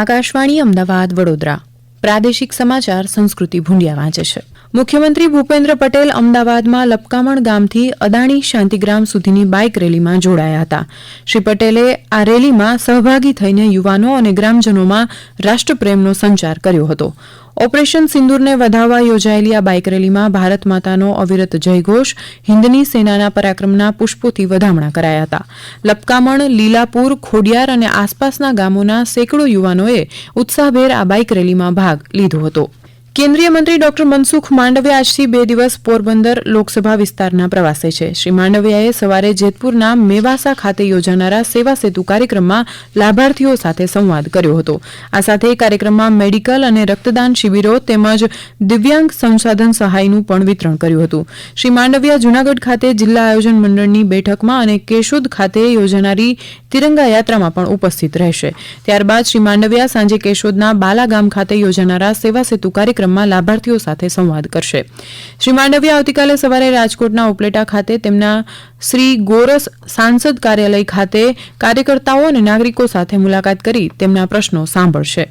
આકાશવાણી અમદાવાદ વડોદરા પ્રાદેશિક સમાચાર સંસ્કૃતિ ભુંડિયા વાંચે છે. મુખ્યમંત્રી ભૂપેન્દ્ર પટેલ અમદાવાદમાં લપકામણ ગામથી અદાણી શાંતિગ્રામ સુધીની બાઇક રેલીમાં જોડાયા હતા. શ્રી પટેલે આ રેલીમાં સહભાગી થઈને યુવાનો અને ગ્રામજનોમાં રાષ્ટ્રપ્રેમનો સંચાર કર્યો હતો. ઓપરેશન સિંદૂરને વધાવવા યોજાયેલી આ બાઇક રેલીમાં ભારત માતાનો અવિરત જયઘોષ, હિન્દની સેનાના પરાક્રમના પુષ્પોથી વધામણા કરાયા હતા. લપકામણ, લીલાપુર, ખોડિયાર અને આસપાસના ગામોના સેંકડો યુવાનોએ ઉત્સાહભેર આ બાઇક રેલીમાં ભાગ લીધો હતો. કેન્દ્રીય મંત્રી ડોક્ટર મનસુખ માંડવિયા આજથી 2 દિવસ પોરબંદર લોકસભા વિસ્તારના પ્રવાસે છે. શ્રી માંડવિયાએ સવારે જેતપુરના મેવાસા ખાતે યોજાનારા સેવા સેતુ કાર્યક્રમમાં લાભાર્થીઓ સાથે સંવાદ કર્યો હતો. આ સાથે કાર્યક્રમમાં મેડિકલ અને રક્તદાન શિબિરો તેમજ દિવ્યાંગ સંસાધન સહાયનું પણ વિતરણ કર્યું હતું. શ્રી માંડવિયા જૂનાગઢ ખાતે જિલ્લા આયોજન મંડળની બેઠકમાં અને કેશોદ ખાતે યોજાનારી તિરંગા યાત્રામાં પણ ઉપસ્થિત રહેશે. ત્યારબાદ શ્રી માંડવિયા સાંજે કેશોદના બાલા ગામ ખાતે યોજાનારા સેવા સેતુ કાર્યક્રમમાં લાભાર્થીઓ સાથે સંવાદ કરશે. શ્રી માંડવિયા આવતીકાલે સવારે રાજકોટના ઉપલેટા ખાતે તેમના શ્રી ગોરસ સાંસદ કાર્યાલય ખાતે કાર્યકર્તાઓ અને નાગરિકો સાથે મુલાકાત કરી તેમના પ્રશ્નો સાંભળશે.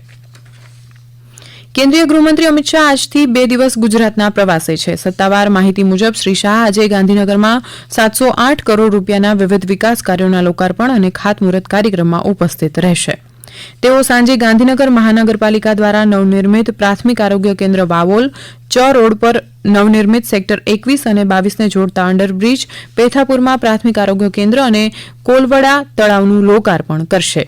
કેન્દ્રીય ગૃહમંત્રી અમિત શાહ આજથી 2 દિવસ ગુજરાતના પ્રવાસે છે. સત્તાવાર માહિતી મુજબ શ્રી શાહ આજે ગાંધીનગરમાં 708 કરોડ રૂપિયાના વિવિધ વિકાસ કાર્યોના લોકાર્પણ અને ખાતમુહૂર્ત કાર્યક્રમમાં ઉપસ્થિત રહેશે. તેઓ સાંજે ગાંધીનગર મહાનગરપાલિકા દ્વારા નવનિર્મિત પ્રાથમિક આરોગ્ય કેન્દ્ર વાવોલ, ચ રોડ પર નવનિર્મિત સેક્ટર 21 અને 22 ને જોડતા અંડરબ્રિજ, પેથાપુરમાં પ્રાથમિક આરોગ્ય કેન્દ્ર અને કોલવડા તળાવનું લોકાર્પણ કરશે.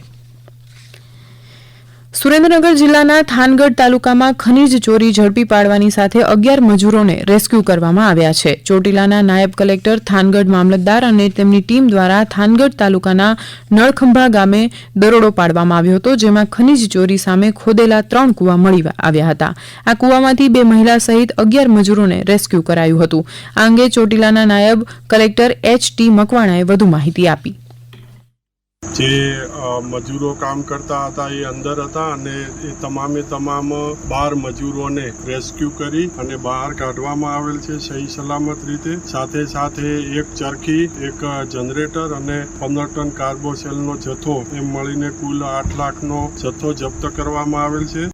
સુરેન્દ્રનગર જિલ્લાના થાનગઢ તાલુકામાં ખનીજ ચોરી ઝડપી પાડવાની સાથે 11 મજૂરોને રેસ્ક્યુ કરવામાં આવ્યા છે. ચોટીલાના નાયબ કલેક્ટર, થાનગઢ મામલતદાર અને તેમની ટીમ દ્વારા થાનગઢ તાલુકાના નળખંભા ગામે દરોડો પાડવામાં આવ્યો હતો, જેમાં ખનીજ ચોરી સામે ખોદેલા 3 કૂવા મળી આવ્યા હતા. આ કૂવામાંથી 2 મહિલા સહિત 11 મજૂરોને રેસ્ક્યુ કરાયું હતું. આ અંગે ચોટીલાના નાયબ કલેક્ટર H.T. મકવાણાએ વધુ માહિતી આપી. જે મજૂરો કામ કરતા હતા એ અંદર હતા અને એ તમામ 12 મજૂરોને રેસ્ક્યુ કરી અને બહાર કાઢવામાં આવેલ છે સહી સલામત રીતે. સાથે સાથે એક ચરખી, એક જનરેટર અને 15 ટન કાર્બોસેલનો જથ્થો એમ મળીને કુલ 8 લાખનો જથ્થો જપ્ત કરવામાં આવેલ છે.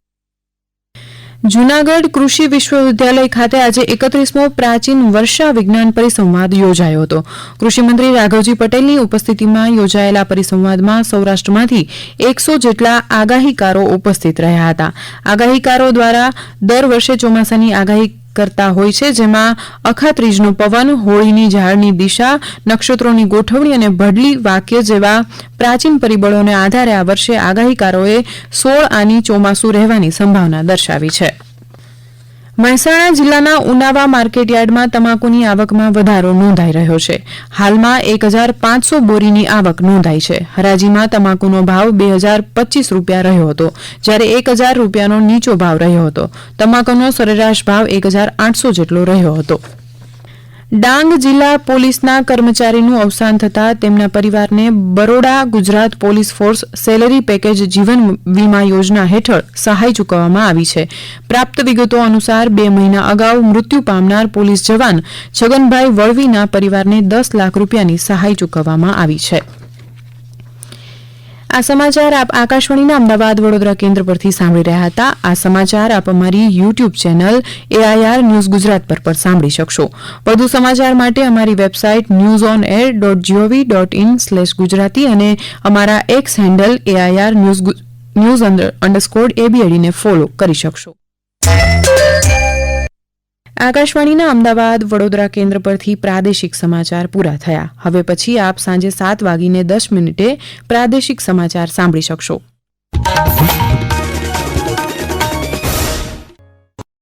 જૂનાગઢ કૃષિ વિશ્વવિદ્યાલય ખાતે આજે 31મો પ્રાચીન વર્ષા વિજ્ઞાન પરિસંવાદ યોજાયો હતો. કૃષિમંત્રી રાઘવજી પટેલની ઉપસ્થિતિમાં યોજાયેલા પરિસંવાદમાં સૌરાષ્ટ્રમાંથી 100 જેટલા આગાહીકારો ઉપસ્થિત રહ્યા હતા. આગાહીકારો દ્વારા દર વર્ષે ચોમાસાની આગાહી કરતા હોય છે, જેમાં અખાત્રીજનો પવન, હોળીની ઝાડની દિશા, નક્ષત્રોની ગોઠવણી અને ભડલી વાક્ય જેવા પ્રાચીન પરિબળોને આધારે આ વર્ષે આગાહીકારોએ 16 આની ચોમાસું રહેવાની સંભાવના દર્શાવી છે. મહેસાણા જિલ્લાના ઉનાવા માર્કેટયાર્ડમાં તમાકુની આવકમાં વધારો નોંધાઈ રહ્યો છે. હાલમાં 1500 બોરીની આવક નોંધાઈ છે. હરાજીમાં તમાકુનો ભાવ 2025 રૂપિયા રહ્યો હતો, જ્યારે 1000 રૂપિયાનો નીચો ભાવ રહ્યો હતો. તમાકુનો સરેરાશ ભાવ 1800 જેટલો રહ્યો હતો. ડાંગ જિલ્લા પોલીસના કર્મચારીનું અવસાન થતાં તેમના પરિવારને Baroda Gujarat police force salary package જીવન વીમા યોજના હેઠળ સહાય ચૂકવવામાં આવી છે. પ્રાપ્ત વિગતો અનુસાર 2 મહિના અગાઉ મૃત્યુ પામનાર પોલીસ જવાન છગનભાઈ વળવીના પરિવારને 10 લાખ રૂપિયાની સહાય ચૂકવવામાં આવી છે. આ સમાચાર આપ આકાશવાણીના અમદાવાદ વડોદરા કેન્દ્ર પરથી સાંભળી રહ્યા હતા. આ સમાચાર આપ અમારી YouTube channel AIR news Gujarat પર પણ સાંભળી શકશો. વધુ સમાચાર માટે અમારી વેબસાઇટ newsonair.gov.in/gujarati અને અમારા એક્સ હેન્ડલ AIR news_ABAD ને ફોલો કરી શકશો. આકાશવાણીના અમદાવાદ વડોદરા કેન્દ્ર પરથી પ્રાદેશિક સમાચાર પૂરા થયા. હવે પછી આપ સાંજે 7:10 પ્રાદેશિક સમાચાર સાંભળી શકશો.